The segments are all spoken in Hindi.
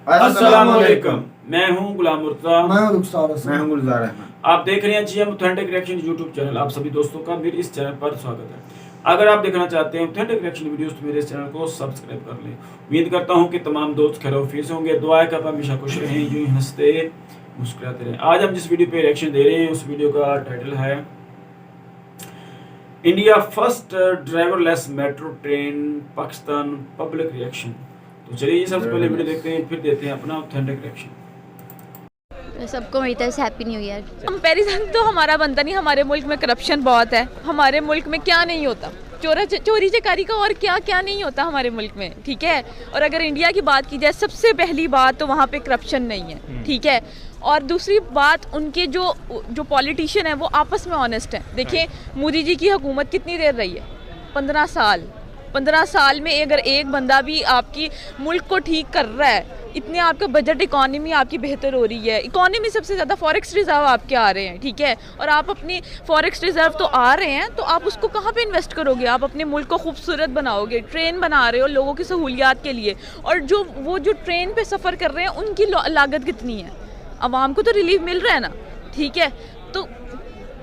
अस्सलाम वालेकुम। मैं हूं गुलाम मुर्तज़ा। मैं हूं गुलजार अहमद। आप देख रहे हैं GM authentic reaction YouTube channel. आप सभी दोस्तों का मेरे इस चैनल पर स्वागत है। अगर आप देखना चाहते हैं ऑथेंटिक रिएक्शन वीडियोस तो मेरे इस चैनल को सब्सक्राइब कर लें। उम्मीद करता हूं कि तमाम दोस्त खैर से होंगे। दुआ है कि आप हमेशा खुश रहें, यूं ही हंसते मुस्कुराते रहें। आज हम जिस वीडियो पे रिएक्शन दे रहे हैं उस वीडियो का टाइटल है India first driverless metro train Pakistan public reaction. तो चलिए सबसे पहले वीडियो देखते हैं, फिर देते हैं अपना ऑथेंटिक रिएक्शन। सबको मेरी तरफ से हैप्पी न्यू ईयर। कंपैरिजन तो हमारा बनता नहीं। हमारे मुल्क में करप्शन बहुत है। हमारे मुल्क में क्या नहीं होता, चोरी चकारी का और क्या क्या नहीं होता हमारे मुल्क में, ठीक है। और अगर इंडिया की बात की जाए, सबसे पहली बात तो वहाँ पे करप्शन नहीं है, ठीक है। और दूसरी बात, उनके जो पॉलिटिशियन है वो आपस में ऑनेस्ट हैं। देखिए मोदी जी की हुकूमत कितनी देर रही है, 15 साल में अगर एक बंदा भी आपकी मुल्क को ठीक कर रहा है, इतने आपका बजट इकोनॉमी आपकी बेहतर हो रही है। इकोनॉमी सबसे ज़्यादा फॉरेक्स रिजर्व आपके आ रहे हैं, ठीक है। और आप अपनी फॉरेक्स रिजर्व तो आ रहे हैं, तो आप उसको कहाँ पे इन्वेस्ट करोगे? आप अपने मुल्क को खूबसूरत बनाओगे, ट्रेन बना रहे हो लोगों की सहूलियात के लिए। और जो ट्रेन पे सफ़र कर रहे हैं उनकी लागत कितनी है? आवाम को तो रिलीफ मिल रहा है ना, ठीक है। तो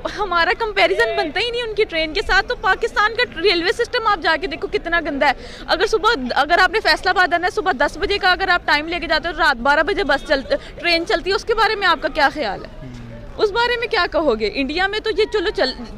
हमारा कंपैरिजन बनता ही नहीं उनकी ट्रेन के साथ। तो पाकिस्तान का रेलवे सिस्टम आप जाके देखो कितना गंदा है। अगर आपने फैसलाबाद आना है, सुबह 10 बजे का अगर आप टाइम लेके जाते हो, रात 12 बजे ट्रेन चलती है, उसके बारे में आपका क्या ख्याल है? उस बारे में क्या कहोगे? इंडिया में तो ये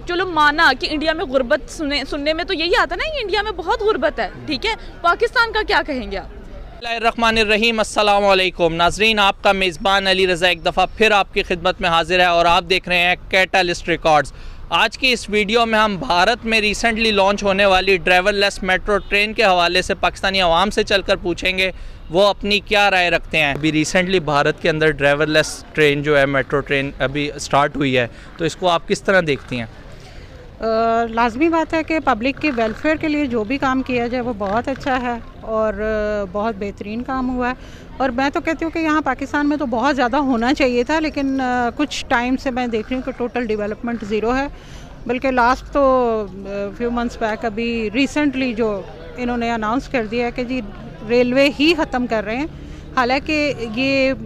चलो माना कि इंडिया में गुर्बत सुनने में तो यही आता ना, इंडिया में बहुत गुर्बत है, ठीक है। पाकिस्तान का क्या कहेंगे आप? बिस्मिल्लाहिर्रहमानिर्रहीम। अस्सलाम वालेकुम नाजरीन, आपका मेज़बान अली रज़ा एक दफ़ा फिर आपकी खिदमत में हाजिर है और आप देख रहे हैं कैटलिस्ट रिकॉर्ड्स। आज की इस वीडियो में हम भारत में रिसेंटली लॉन्च होने वाली ड्राइवरलेस मेट्रो ट्रेन के हवाले से पाकिस्तानी अवाम से चलकर पूछेंगे वो अपनी क्या राय रखते हैं। अभी रिसेंटली भारत के अंदर ड्राइवरलेस ट्रेन जो है, मेट्रो ट्रेन अभी स्टार्ट हुई है, तो इसको आप किस तरह देखती हैं? लाजमी बात है कि पब्लिक के वेलफेयर के लिए जो भी काम किया जाए वो बहुत अच्छा है और बहुत बेहतरीन काम हुआ है। और मैं तो कहती हूँ कि यहाँ पाकिस्तान में तो बहुत ज़्यादा होना चाहिए था, लेकिन कुछ टाइम से मैं देख रही हूँ कि टोटल डेवलपमेंट ज़ीरो है। बल्कि लास्ट तो फ्यू मंथ्स बैक अभी रिसेंटली जो इन्होंने अनाउंस कर दिया है कि जी रेलवे ही ख़त्म कर रहे हैं। हालांकि ये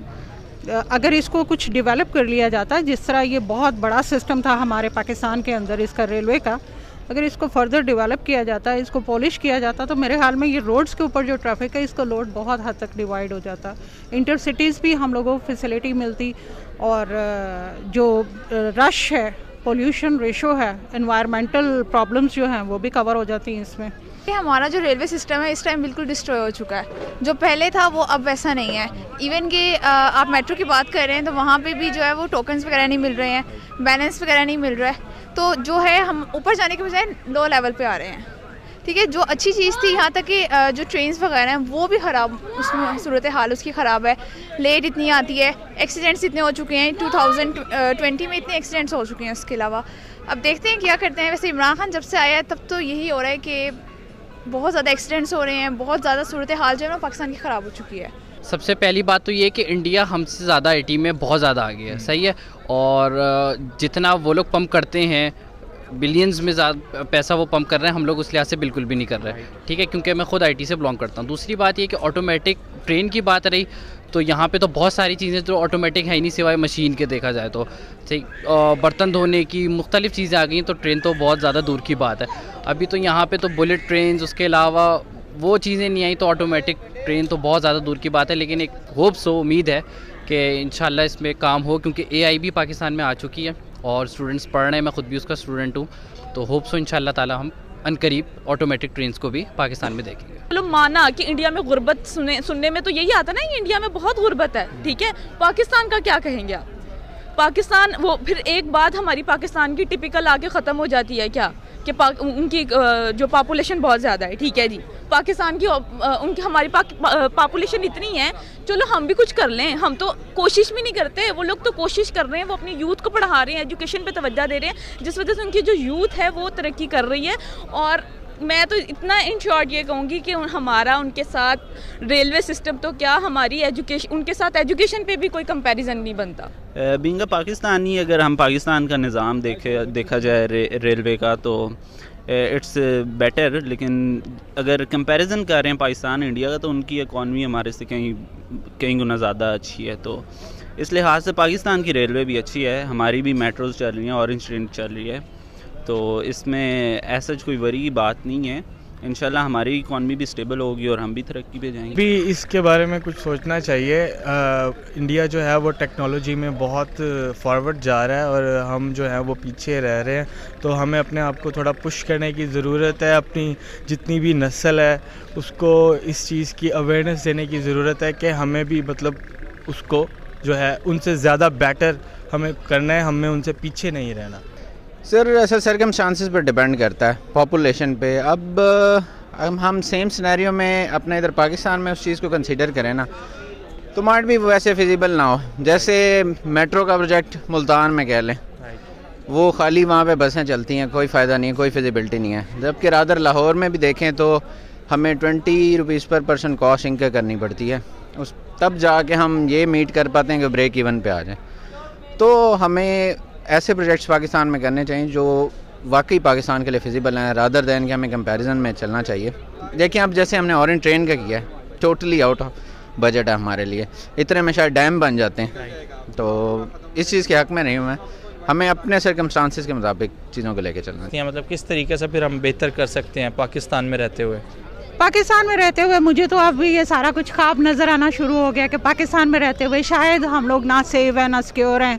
अगर इसको कुछ डेवलप कर लिया जाता है, जिस तरह ये बहुत बड़ा सिस्टम था हमारे पाकिस्तान के अंदर इसका रेलवे का, अगर इसको फर्दर डेवलप किया जाता है, इसको पॉलिश किया जाता, तो मेरे ख्याल में ये रोड्स के ऊपर जो ट्रैफिक है इसका लोड बहुत हद तक डिवाइड हो जाता। इंटर सिटीज़ भी हम लोगों को फैसिलिटी मिलती और जो रश है, पोल्यूशन रेशो है, एनवायरमेंटल प्रॉब्लम्स जो हैं वो भी कवर हो जाती हैं इसमें। हमारा जो रेलवे सिस्टम है इस टाइम बिल्कुल डिस्ट्रॉय हो चुका है। जो पहले था वो अब वैसा नहीं है। इवन कि आप मेट्रो की बात कर रहे हैं तो वहाँ पे भी जो है वो टोकन्स वगैरह नहीं मिल रहे हैं, बैलेंस वगैरह नहीं मिल रहा है। तो जो है हम ऊपर जाने के बजाय लो लेवल पे आ रहे हैं, ठीक है। जो अच्छी चीज़ थी, यहाँ तक कि जो ट्रेन्स वगैरह हैं वो भी ख़राब, उसमें सूरत हाल उसकी ख़राब है। लेट इतनी आती है, एक्सीडेंट्स इतने हो चुके हैं, 2020 में इतने एक्सीडेंट्स हो चुके हैं। उसके अलावा अब देखते हैं क्या करते हैं। वैसे इमरान खान जब से आया है तब तो यही हो रहा है कि बहुत ज़्यादा एक्सीडेंट्स हो रहे हैं, बहुत ज़्यादा सूरत हाल जो है ना पाकिस्तान की ख़राब हो चुकी है। सबसे पहली बात तो ये कि इंडिया हमसे ज़्यादा आईटी में बहुत ज़्यादा आ गया है, सही है। और जितना वो लोग पंप करते हैं, बिलियंस में ज़्यादा पैसा वो पंप कर रहे हैं, हम लोग उस लिहाज से बिल्कुल भी नहीं कर रहे हैं, ठीक है। क्योंकि मैं खुद आईटी से बिलोंग करता हूँ। दूसरी बात ये कि ऑटोमेटिक ट्रेन की बात रही तो यहाँ पे तो बहुत सारी चीज़ें जो ऑटोमेटिक है ही नहीं, सिवाय मशीन के देखा जाए तो, ठीक। बर्तन धोने की मुख्तलिफ़ चीज़ें आ गई हैं, तो ट्रेन तो बहुत ज़्यादा दूर की बात है। अभी तो यहाँ पे तो बुलेट ट्रेन, उसके अलावा वो चीज़ें नहीं आई, तो ऑटोमेटिक ट्रेन तो बहुत ज़्यादा दूर की बात है। लेकिन एक होप्स हो, उम्मीद है कि इंशाल्लाह इसमें काम हो, क्योंकि एआई भी पाकिस्तान में आ चुकी है और स्टूडेंट्स पढ़ रहे हैं। मैं ख़ुद भी उसका स्टूडेंट हूँ, तो होप्स हो इंशाल्लाह ताला हम अनकरीब ऑटोमेटिक ट्रेन्स को भी पाकिस्तान में देखेंगे। चलो माना कि इंडिया में गुर्बत सुनने में तो यही आता ना, इंडिया में बहुत गुर्बत है, ठीक है। पाकिस्तान का क्या कहेंगे आप? पाकिस्तान वो फिर एक बात हमारी पाकिस्तान की टिपिकल आके ख़त्म हो जाती है क्या कि उनकी जो पॉपुलेशन बहुत ज़्यादा है, ठीक है जी। पाकिस्तान की उनकी हमारी पॉपुलेशन इतनी है, चलो हम भी कुछ कर लें। हम तो कोशिश भी नहीं करते, वो लोग तो कोशिश कर रहे हैं। वो अपनी यूथ को पढ़ा रहे हैं, एजुकेशन पे तवज्जो दे रहे हैं, जिस वजह से उनकी जो यूथ है वो तरक्की कर रही है। और मैं तो इतना इन शॉर्ट ये कहूँगी कि हमारा उनके साथ रेलवे सिस्टम तो क्या, हमारी एजुकेशन, उनके साथ एजुकेशन पे भी कोई कंपैरिजन नहीं बनता। बीइंग पाकिस्तानी, अगर हम पाकिस्तान का निज़ाम देखा जाए रेलवे का, तो इट्स बेटर, लेकिन अगर कंपैरिजन कर रहे हैं पाकिस्तान इंडिया का तो उनकी इकॉनमी हमारे से कहीं गुना ज़्यादा अच्छी है। तो इस लिहाज से पाकिस्तान की रेलवे भी अच्छी है, हमारी भी मेट्रोज़ चल रही हैं, ऑरेंज ट्रेन चल रही है, तो इसमें ऐसा कोई वरी की बात नहीं है। इंशाल्लाह हमारी इकॉनमी भी स्टेबल होगी और हम भी तरक्की पे जाएंगे। भी इसके बारे में कुछ सोचना चाहिए। इंडिया जो है वो टेक्नोलॉजी में बहुत फॉरवर्ड जा रहा है और हम जो है वो पीछे रह रहे हैं, तो हमें अपने आप को थोड़ा पुश करने की ज़रूरत है। अपनी जितनी भी नस्ल है उसको इस चीज़ की अवेयरनेस देने की ज़रूरत है कि हमें भी मतलब उसको जो है उनसे ज़्यादा बेटर हमें करना है, हमें उनसे पीछे नहीं रहना। सर ऐसा सर्कमस्टांसेस पर डिपेंड करता है, पॉपुलेशन पे। अब हम सेम सिनेरियो में अपने इधर पाकिस्तान में उस चीज़ को कंसीडर करें ना, तो माइट भी वैसे फिजिबल ना हो। जैसे मेट्रो का प्रोजेक्ट मुल्तान में कह लें, वो खाली वहाँ पे बसें चलती हैं, कोई फ़ायदा नहीं है, कोई फिजिबिलिटी नहीं है। जबकि रादर लाहौर में भी देखें तो हमें 20 रुपीज़ पर पर्सन कॉस्ट इंकर करनी पड़ती है, उस तब जाके हम ये मीट कर पाते हैं कि ब्रेक इवन पे आ जाए। तो हमें ऐसे प्रोजेक्ट्स पाकिस्तान में करने चाहिए जो वाकई पाकिस्तान के लिए फिजिबल हैं, रादर दैन कि हमें कंपैरिजन में चलना चाहिए। देखिए अब जैसे हमने ऑरेंज ट्रेन का किया है, टोटली आउट ऑफ बजट है हमारे लिए, इतने में शायद डैम बन जाते हैं। तो इस चीज़ के हक़ में नहीं हूँ मैं, हमें अपने सर्कमस्टांसेस के मुताबिक चीज़ों को लेकर चलना चाहिए। मतलब किस तरीके से फिर हम बेहतर कर सकते हैं पाकिस्तान में रहते हुए? पाकिस्तान में रहते हुए मुझे तो अब भी ये सारा कुछ ख्वाब नज़र आना शुरू हो गया कि पाकिस्तान में रहते हुए शायद हम लोग ना सेव हैं, ना सिक्योर हैं,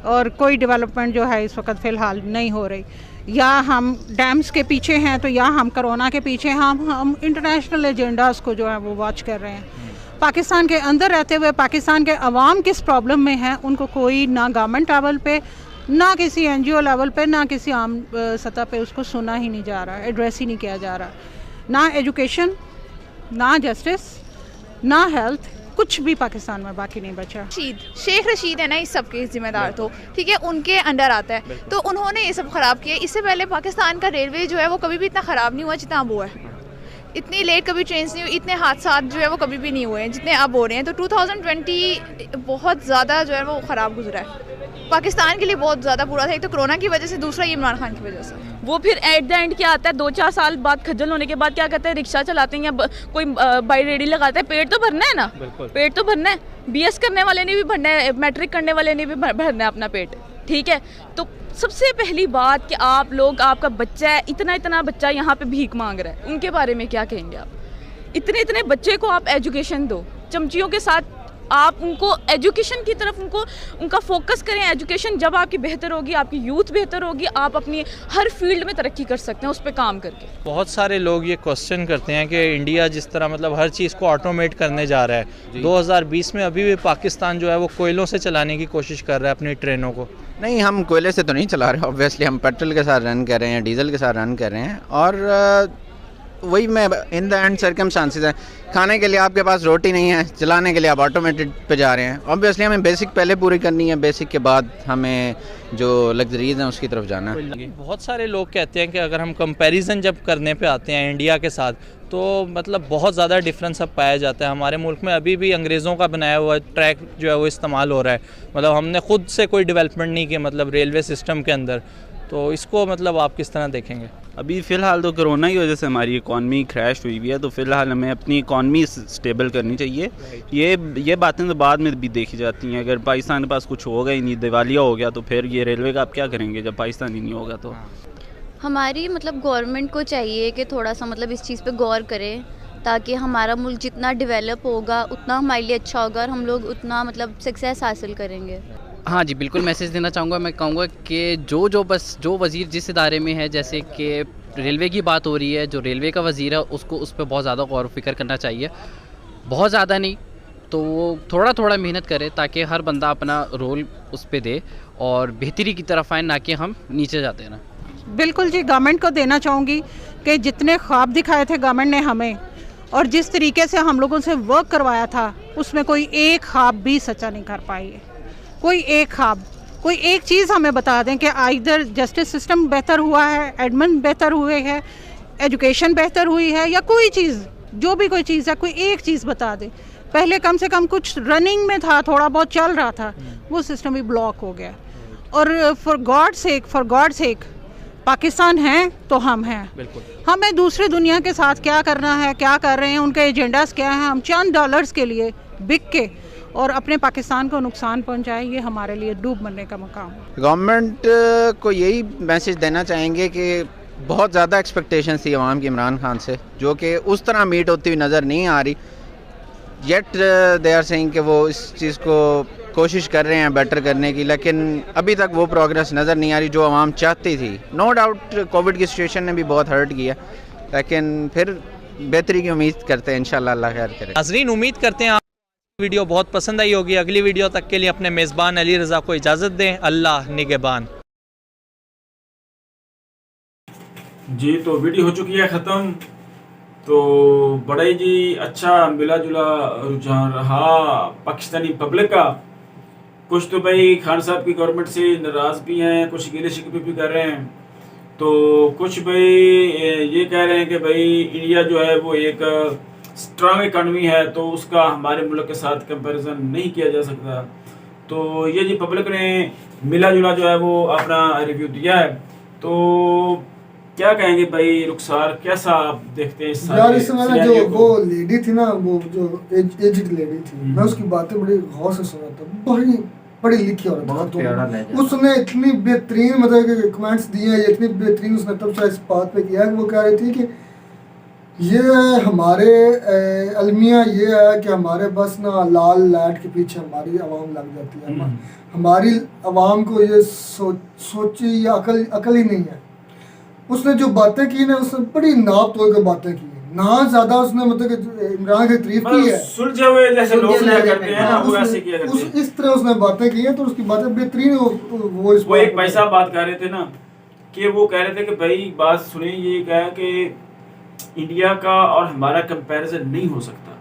और कोई डेवलपमेंट जो है इस वक्त फ़िलहाल नहीं हो रही। या हम डैम्स के पीछे हैं, तो या हम कोरोना के पीछे, हम इंटरनेशनल एजेंडाज़ को जो है वो वॉच कर रहे हैं। पाकिस्तान के अंदर रहते हुए पाकिस्तान के अवाम किस प्रॉब्लम में हैं उनको कोई ना गवर्नमेंट लेवल पे, ना किसी NGO लेवल पे, ना किसी आम सतह पे उसको सुना ही नहीं जा रहा, एड्रेस ही नहीं किया जा रहा। ना एजुकेशन, ना जस्टिस, ना हेल्थ, कुछ भी पाकिस्तान में बाकी नहीं बचा। शेख रशीद है ना इस सब के जिम्मेदार, तो ठीक है उनके अंडर आता है, तो उन्होंने ये सब ख़राब किया। इससे पहले पाकिस्तान का रेलवे जो है वो कभी भी इतना ख़राब नहीं हुआ जितना अब हुआ है। इतनी लेट कभी ट्रेन नहीं हुई, इतने हादसा जो है वो कभी भी नहीं हुए हैं जितने अब हो रहे हैं। तो 2020 बहुत ज़्यादा जो है वो ख़राब गुजरा है, पाकिस्तान के लिए बहुत ज़्यादा बुरा था। एक तो कोरोना की वजह से, दूसरा इमरान खान की वजह से। वो फिर एट द एंड क्या आता है, 2-4 साल बाद खज्जल होने के बाद क्या कहते हैं, रिक्शा चलाते हैं या कोई बाई रेडी लगाता है। पेट तो भरना है ना, पेट तो भरना है। BS करने वाले ने भी भरना है, मैट्रिक करने वाले ने भी भरना है अपना पेट, ठीक है। तो सबसे पहली बात कि आप लोग, आपका बच्चा है, इतना बच्चा यहाँ पे भीख मांग रहा है, उनके बारे में क्या कहेंगे आप? इतने बच्चे को आप एजुकेशन दो, चमचियों के साथ आप उनको एजुकेशन की तरफ उनका फोकस करें। एजुकेशन जब आपकी बेहतर होगी, आपकी यूथ बेहतर होगी, आप अपनी हर फील्ड में तरक्की कर सकते हैं उस पर काम करके। बहुत सारे लोग ये क्वेश्चन करते हैं कि इंडिया जिस तरह मतलब हर चीज़ को ऑटोमेट करने जा रहा है, 2020 में अभी भी पाकिस्तान जो है वो कोयलों से चलाने की कोशिश कर रहा है अपनी ट्रेनों को। नहीं, हम कोयले से तो नहीं चला रहे, ऑब्वियसली हम पेट्रोल के साथ रन कर रहे हैं, डीजल के साथ रन कर रहे हैं। और वही मैं इन द एंड सर्कमस्टांसेस है, खाने के लिए आपके पास रोटी नहीं है, चलाने के लिए आप ऑटोमेटेड पे जा रहे हैं। ऑब्वियसली हमें बेसिक पहले पूरी करनी है, बेसिक के बाद हमें जो लग्जरीज हैं उसकी तरफ जाना है। बहुत सारे लोग कहते हैं कि अगर हम कंपैरिजन जब करने पे आते हैं इंडिया के साथ, तो मतलब बहुत ज़्यादा डिफरेंस अब पाया जाता है। हमारे मुल्क में अभी भी अंग्रेज़ों का बनाया हुआ ट्रैक जो है वो इस्तेमाल हो रहा है, मतलब हमने खुद से कोई डेवलपमेंट नहीं की मतलब रेलवे सिस्टम के अंदर। तो इसको मतलब आप किस तरह देखेंगे? अभी फ़िलहाल तो कोरोना की वजह से हमारी इकॉनमी क्रैश हुई है, तो फ़िलहाल हमें अपनी इकॉनमी स्टेबल करनी चाहिए। ये बातें तो बाद में भी देखी जाती हैं। अगर पाकिस्तान के पास कुछ होगा ही नहीं, दिवालिया हो गया, तो फिर ये रेलवे का आप क्या करेंगे जब पाकिस्तान ही नहीं होगा? तो हमारी मतलब गवर्नमेंट को चाहिए कि थोड़ा सा मतलब इस चीज़ पे गौर करे, ताकि हमारा मुल्क जितना डेवलप होगा उतना हमारे लिए अच्छा होगा और हम लोग उतना मतलब सक्सेस हासिल करेंगे। हाँ जी, बिल्कुल मैसेज देना चाहूँगा। मैं कहूँगा कि जो वज़ीर जिस इदारे में है, जैसे कि रेलवे की बात हो रही है, जो रेलवे का वज़ीर है उसको उस पर बहुत ज़्यादा गौर फ़िक्र करना चाहिए। बहुत ज़्यादा नहीं तो वो थोड़ा मेहनत करे, ताकि हर बंदा अपना रोल उस पर दे और बेहतरी की तरफ आए, ना कि हम नीचे जाते हैं। बिल्कुल जी, गवर्नमेंट को देना चाहूँगी कि जितने ख्वाब दिखाए थे गवर्नमेंट ने हमें, और जिस तरीके से हम लोगों से वर्क करवाया था, उसमें कोई एक ख्वाब भी सच्चा नहीं कर पाई है। कोई एक ख्वाब, कोई एक चीज़ हमें बता दें कि आइदर जस्टिस सिस्टम बेहतर हुआ है, एडमिन बेहतर हुए है, एजुकेशन बेहतर हुई है, या कोई चीज़, जो भी कोई चीज़ है, कोई एक चीज़ बता दे। पहले कम से कम कुछ रनिंग में था, थोड़ा बहुत चल रहा था, वो सिस्टम भी ब्लॉक हो गया। और फॉर गॉड सेक पाकिस्तान हैं तो हम हैं। बिल्कुल। हमें दूसरी दुनिया के साथ क्या करना है, क्या कर रहे हैं, उनके एजेंडास क्या हैं, हम चंद डॉलर्स के लिए बिक के और अपने पाकिस्तान को नुकसान पहुंचाएं, ये हमारे लिए डूब मरने का मकाम है। गवर्नमेंट को यही मैसेज देना चाहेंगे कि बहुत ज़्यादा एक्सपेक्टेशन थी अवाम की इमरान खान से, जो कि उस तरह मीट होती हुई नज़र नहीं आ रही। येट दे आर सेइंग कि वो इस चीज़ को कोशिश कर रहे हैं बेटर करने की, लेकिन अभी तक वो प्रोग्रेस नज़र नहीं आ रही जो आवाम चाहती थी। नो डाउट कोविड की सिचुएशन ने भी बहुत हर्ट किया, लेकिन फिर बेहतरी की उम्मीद करते हैं, इंशाल्लाह अल्लाह खैर करे। नाज़रीन, उम्मीद करते हैं आपको वीडियो बहुत पसंद आई होगी। अगली वीडियो तक के लिए अपने मेज़बान अली रज़ा को इजाज़त दें। अल्लाह निगहबान। जी, तो वीडियो हो चुकी है ख़त्म। तो बड़ा ही जी अच्छा मिला जुला रुझान रहा पाकिस्तानी पब्लिक का। कुछ तो भाई खान साहब की गवर्नमेंट से नाराज़ भी हैं, कुछ गिले शिकवे भी कर रहे हैं, तो कुछ भाई ये कह रहे हैं कि भाई इंडिया जो है वो एक स्ट्रांग इकॉनमी है, तो उसका हमारे मुल्क के साथ कंपैरिजन नहीं किया जा सकता। तो ये जी पब्लिक ने मिला जुला जो है वो अपना रिव्यू दिया है। तो क्या कहेंगे भाई रुखसार, कैसा आप देखते हैं यार इस समय जो वो लेडी थी ना, वो जो एज्ड लेडी थी, मैं उसकी बातें बड़ी गौर से सुना था, बड़ी पढ़ी लिखी औरत है। उसने इतनी बेहतरीन मतलब कि कमेंट्स दिए हैं, इतनी बेहतरीन उसने तब से इस बात पे किया है कि वो कह रही थी कि ये हमारे अलमिया ये है कि हमारे बस ना लाल लाइट के पीछे हमारी आवाम लग जाती है, हमारी आवाम को ये सोची या अकल ही नहीं है। उसने जो बातें की ना, उसने बड़ी नाप तोड़ के बातें की, ना ज्यादा उसने मतलब कि इमरान की तारीफ की है, सुलझे हुए जैसे लोग करते हैं ना, वो ऐसे किया करते हैं। इस तरह उसने बातें की हैं, तो उसकी बातें बेहतरीन वो एक भाई साहब बात कर रहे थे ना, कि वो कह रहे थे कि भाई बात सुने, ये कहा कि इंडिया का और हमारा कंपैरिजन नहीं हो सकता।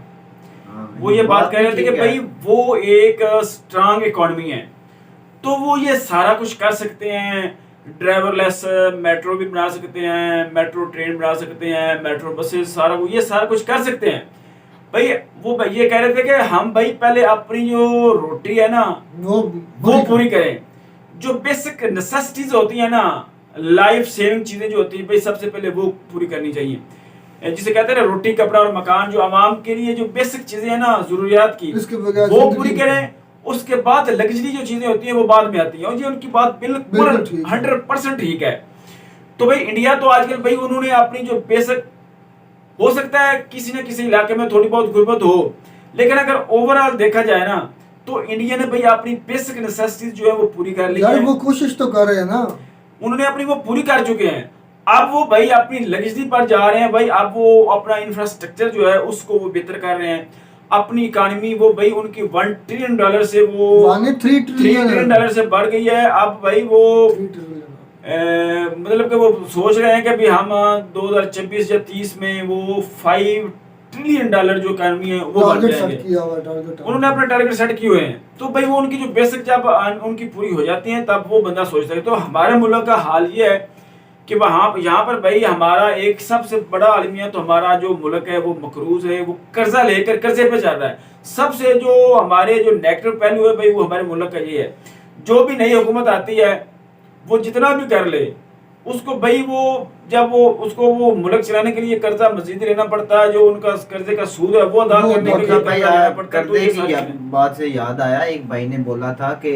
वो ये बात कह रहे थे कि भाई वो एक स्ट्रांग इकोनॉमी है, तो वो ये सारा कुछ कर सकते हैं, ड्राइवरलेस मेट्रो भी बना सकते हैं, मेट्रो ट्रेन बना सकते हैं, मेट्रो बसेस, सारा वो ये सारा कुछ कर सकते हैं भाई। वो भाई ये कह रहे थे कि हम भाई पहले अपनी जो रोटी है ना वो पूरी करें, जो बेसिक नेसेसिटीज होती है ना, लाइफ सेविंग चीजें जो होती है भाई, सबसे पहले वो पूरी करनी चाहिए। जिसे कहते हैं रोटी कपड़ा और मकान, जो आवाम के लिए जो बेसिक चीजें है ना जरूरियात की, वो पूरी करें। उसके बाद लग्जरी जो चीजें होती हैं वो बाद में आती हैं, और ये उनकी बात बिल्कुल 100% ठीक है। तो भाई इंडिया तो आजकल भाई उन्होंने अपनी जो बेसिक, हो सकता है किसी न किसी इलाके में थोड़ी बहुत गुर्बत हो, लेकिन अगर ओवरऑल देखा जाए ना, तो इंडिया ने भाई अपनी बेसिक नेसेसिटीज जो है वो पूरी कर ली है। वो कोशिश तो कर रहे हैं ना, उन्होंने अपनी वो पूरी कर चुके हैं। अब वो भाई अपनी लग्जरी पर जा रहे हैं भाई, अब वो अपना इंफ्रास्ट्रक्चर जो है उसको वो बेहतर कर रहे हैं, अपनी इकोनॉमी वो भाई उनकी $1 ट्रिलियन से वो $3 ट्रिलियन से बढ़ गई है। अब भाई वो मतलब कि वो सोच रहे हैं कि भी हम 2026 या 30 में वो $5 ट्रिलियन जो इकोनॉमी है वो बढ़ जाएंगे। उन्होंने अपने टारगेट सेट किए हुए हैं, तो भाई वो उनकी जो बेसिक जब उनकी पूरी हो जाती है तब वो बंदा सोचता है। तो हमारे मुल्क का हाल ये है कि वहाँ यहाँ पर भाई हमारा एक सबसे बड़ा अलमिया, तो हमारा जो मुल्क है वो मकरूज है, वो कर्जा लेकर कर्जे पे चल रहा है। सबसे जो हमारे जो नेगेटिव पहलू है भाई वो हमारे मुल्क का ये है, जो भी नई हुकूमत आती है वो जितना भी कर ले उसको भाई वो जब वो उसको वो मुल्क चलाने के लिए कर्जा मजीद लेना पड़ता है, जो उनका कर्जे का सूद है वो अदा करने के लिए कर्जा लेना पड़ता है। तो ये बात से याद आया, एक भाई ने बोला था कि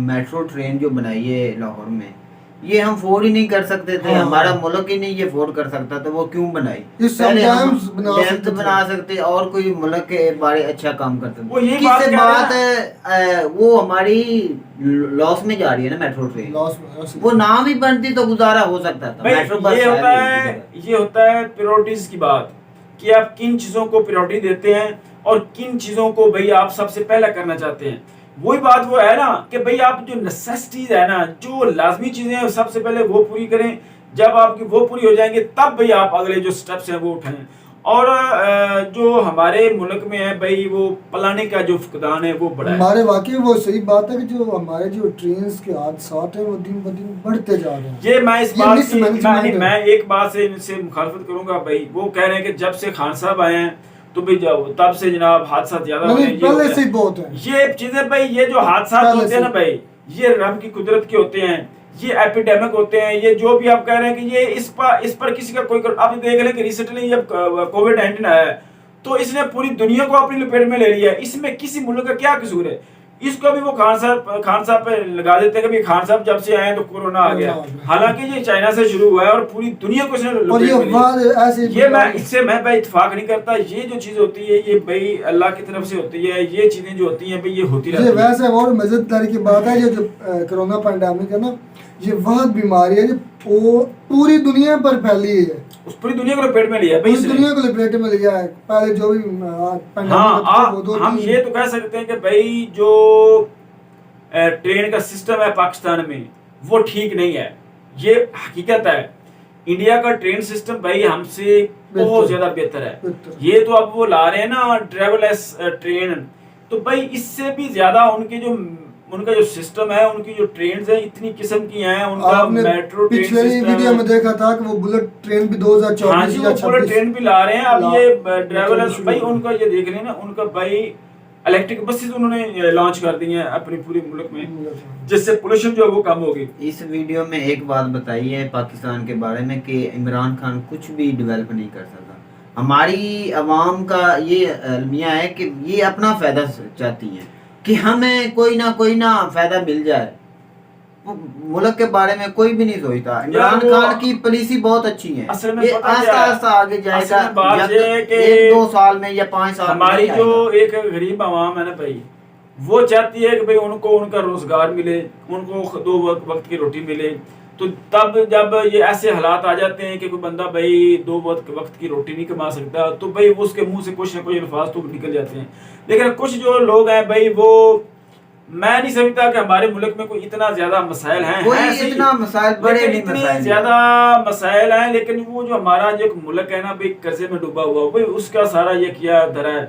मेट्रो ट्रेन जो बनाई है लाहौर में, ये हम अफोर्ड ही नहीं कर सकते थे, हमारा मुल्क ही नहीं ये अफोर्ड कर सकता, तो वो क्यों बनाई? पहले हम डैम तो बना सकते और कोई मुल्क के बारे अच्छा काम करते। वो ये बात है वो हमारी लॉस में जा रही है ना मेट्रो ट्रेन, वो नाम ही बनती तो गुजारा हो सकता था। मेट्रो बस ये होता है प्रायोरिटीज की बात, कि आप किन चीजों को प्रायोरिटी देते हैं और किन चीजों को भाई आप सबसे पहला करना चाहते हैं। वही बात वो है ना कि भाई आप जो नेसेसिटीज है ना, जो लाजमी चीजें हैं सबसे पहले वो पूरी करें। जब आपकी वो पूरी हो जाएंगे तब भाई आप अगले जो स्टेप्स हैं वो उठाएं। और जो हमारे मुल्क में है भाई वो पलाने का जो फुकदान है वो बड़ा है। हमारे वाकई वो सही बात है कि जो हमारे जो ट्रेन्स के हादसात हैं वो दिन ब दिन बढ़ते जा रहे हैं। ये मैं इस बात से मैं एक बात से इनसे मुखालफत करूंगा भाई, वो कह रहे हैं कि जब से खान साहब आए हैं तो भी जाओ तब से जनाब हादसा ज्यादा हो रहे हैं। पहले से बहुत है ये चीजें भाई, ये जो हादसा होते हैं ना भाई, ये रब की कुदरत के होते हैं। ये एपिडेमिक होते हैं, ये जो भी आप कह रहे हैं कि ये इस पर किसी का कोई, आप देख लें कि रिसेंटली जब कोविड-19 आया है तो इसने पूरी दुनिया को अपनी लपेट में ले लिया है। इसमें किसी मुल्क का क्या कसूर है? इसको भी वो खान साहब पे लगा देते हैं कि खान साहब जब से आए तो कोरोना आ गया, हालांकि ये चाइना से शुरू हुआ है और पूरी दुनिया को इसने लपेट में लिया। मैं भाई इत्तेफाक नहीं करता। ये जो चीज होती है ये भाई अल्लाह की तरफ से होती है। ये चीजें जो होती हैं भाई ये होती रहती है। वैसे और मजेदारी की बात है, ये जो कोरोना पैंडेमिक है ना, ये वह बीमारी है जो पूरी दुनिया पर फैली है, उस पूरी दुनिया को लपेट में लिया है, पूरी दुनिया को लपेट में लिया है। पहले जो भी पैंडेमिक हम ये तो कह सकते हैं कि भाई जो ट्रेन का सिस्टम है पाकिस्तान में वो ठीक नहीं है, ये हकीकत है। इंडिया का ट्रेन सिस्टम भाई हमसे बहुत ज्यादा बेहतर है। ये तो अब वो ला रहे हैं ना ड्राइवरलेस ट्रेन, तो भाई इससे भी ज्यादा उनका जो सिस्टम है, उनकी जो ट्रेन्स हैं इतनी किस्म की हैं। उनका मेट्रो ट्रेन पिछले वीडियो में देखा था कि वो बुलेट ट्रेन भी 2024 या 26 बुलेट ट्रेन भी ला रहे हैं। अब ये ड्राइवरलेस भाई उनका ये देख लें ना, उनका भाई इलेक्ट्रिक बसेस उन्होंने लॉन्च कर दी हैं अपने पूरे मुल्क में, जिससे पोल्यूशन जो है वो कम होगी। इस वीडियो में एक बात बताई है पाकिस्तान के बारे में कि इमरान खान कुछ भी डेवलप नहीं कर सका। हमारी आवाम का ये अलमिया है कि ये अपना फायदा चाहती हैं कि हमें कोई ना फायदा मिल जाए। मुल्क के बारे में कोई भी नहीं सोचता। इमरान खान की पॉलिसी बहुत अच्छी है, ये आस्ता आगे जाएगा, 1-2 साल में या 5 साल में। हमारी जो एक गरीब आवाम है ना भाई, वो चाहती है कि भाई उनको उनका रोजगार मिले, उनको 2 वक्त की रोटी मिले। तो तब जब ये ऐसे हालात आ जाते हैं कि कोई बंदा भाई 2 वक्त की रोटी नहीं कमा सकता, तो भाई उसके मुंह से कुछ ना कुछ अल्फाज तो निकल जाते हैं। लेकिन कुछ जो लोग हैं भाई, वो मैं नहीं समझता कि हमारे मुल्क में कोई इतना ज्यादा मसाइल हैं, इतना मसाइल बड़े नहीं, इतने ज्यादा मसाइल हैं। लेकिन वो जो हमारा जो मुल्क है ना भाई कर्जे में डूबा हुआ, भाई उसका सारा ये किया धरा है।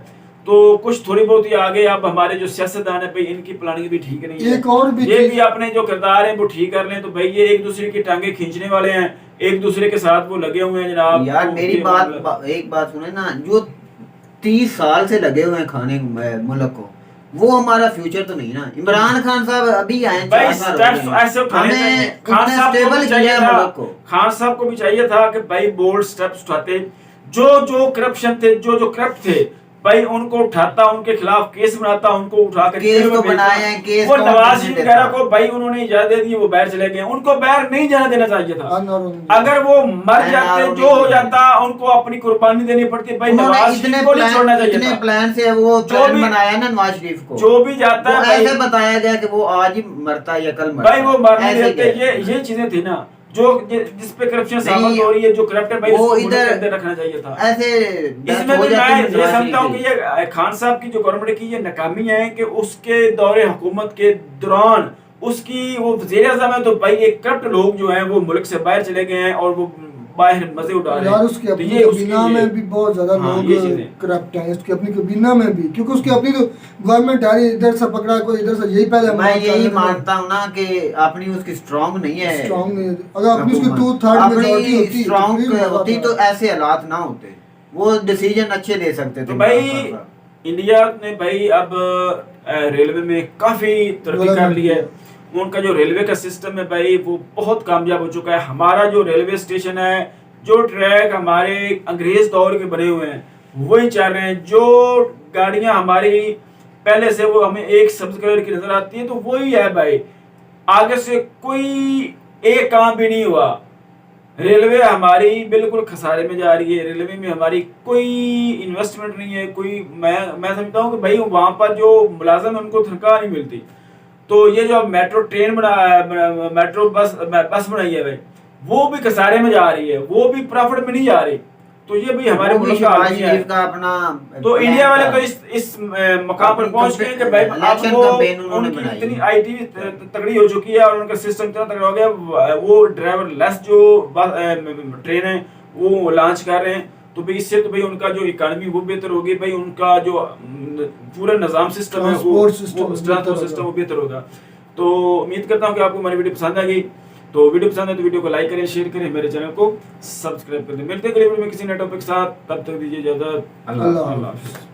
तो कुछ थोड़ी बहुत ही आगे अब हमारे जो सियासतदान है भाई, इनकी प्लानिंग भी ठीक नहीं है। एक और भी ये भी अपने जो किरदार है वो ठीक कर लें तो भाई ये एक दूसरे की टांगे खींचने वाले हैं, एक दूसरे के साथ वो लगे हुए हैं जनाब। यार मेरी एक बात सुने ना, जो 30 साल से लगे हुए हैं खाने मुल्क को, वो हमारा फ्यूचर तो नहीं ना। इमरान खान साहब अभी आए, खान साहब को भी चाहिए था कि भाई बोल्ड स्टेप्स उठाते, जो करप्शन थे, जो करप्ट थे भाई उनको उठाता, उनके खिलाफ केस बनाता, उनको उठाकर केस तो बनाए हैं, केस वो नवाज शरीफ वगैरह को भाई उन्होंने इजाजत दे दी, वो बाहर चले गए। उनको बाहर नहीं जाना देना चाहिए था। अगर वो मर जाते, जो हो जाता, उनको अपनी कुर्बानी देनी पड़ती। भाई नवाज शरीफ को नहीं छोड़ना चाहिए था। प्लान से वो प्लान बनाया ना नवाज शरीफ को, जो भी जाता है ऐसे बताया गया कि वो आज ही मरता या कल मरता, भाई वो मरने देते। ये चीजें थी ना जो जिस पे करप्शन साबित हो रही है, जो करप्ट है भाई उसको इधर रखना चाहिए था। ऐसे इसमें भी मैं ये समझता हूँ कि ये खान साहब की जो गवर्नमेंट की ये नाकामी है कि उसके दौरे हुकूमत के दौरान उसकी वो वज़ीर आज़म है तो भाई एक करप्ट लोग जो हैं वो मुल्क से बाहर चले गए हैं और वो बाहर मजे उठा रहे हैं। यार उसकी अपनी कबीना में भी बहुत ज्यादा लोग करप्ट हैं, उसकी अपनी कबीना में भी, क्योंकि उसकी अपनी तो गवर्नमेंट है, इधर से पकड़ा कोई इधर से, यही पहले मैं यही मानता हूँ ना कि अपनी उसकी स्ट्रांग नहीं है, स्ट्रांग नहीं है। अगर अपनी उसकी 2/3 मेजॉरिटी होती, स्ट्रांग होती तो ऐसे हालात ना होते, वो डिसीजन अच्छे ले सकते थे। तो भाई इंडिया ने भाई अब रेलवे में काफी तरक्की कर ली है। उनका जो रेलवे का सिस्टम है भाई वो बहुत कामयाब हो चुका है। हमारा जो रेलवे स्टेशन है, जो ट्रैक हमारे अंग्रेज दौर के बने हुए हैं वही चल रहे हैं। जो गाड़ियां हमारी पहले से वो हमें एक सब्ज कलर की नजर आती है तो वही है भाई, आगे से कोई एक काम भी नहीं हुआ। रेलवे हमारी बिल्कुल खसारे में जा रही है। रेलवे में हमारी कोई इन्वेस्टमेंट नहीं है, कोई मैं समझता हूँ कि भाई वहाँ पर जो मुलाजम है उनको तनख्वाह नहीं मिलती। तो ये जो मेट्रो ट्रेन मेट्रो बस बनाई है भाई, वो भी खसारे में जा रही है, वो भी प्रॉफिट में नहीं जा रही। तो ये भी हमारे मुल्क का अपना तो इंडिया वाले तो इस मकाम पर पहुंच गए कि भाई उनकी इतनी आईटी तगड़ी हो चुकी है और उनका सिस्टम इतना तगड़ा हो गया, वो ड्राइवर लेस जो ट्रेन है वो लॉन्च कर रहे हैं। तो भाई इससे तो भाई उनका जो इकोनॉमी वो बेहतर होगी, भाई उनका जो पूरा निज़ाम सिस्टम है वो सिस्टम वो बेहतर होगा। तो उम्मीद करता हूँ कि आपको हमारी वीडियो पसंद आ गई। तो वीडियो पसंद है तो वीडियो को लाइक करें, शेयर करें, मेरे चैनल को सब्सक्राइब करें। मिलते हैं अगले वीडियो में किसी नए टॉपिक के साथ, तब तक दीजिए इजाजत। अल्लाह हाफ़िज़।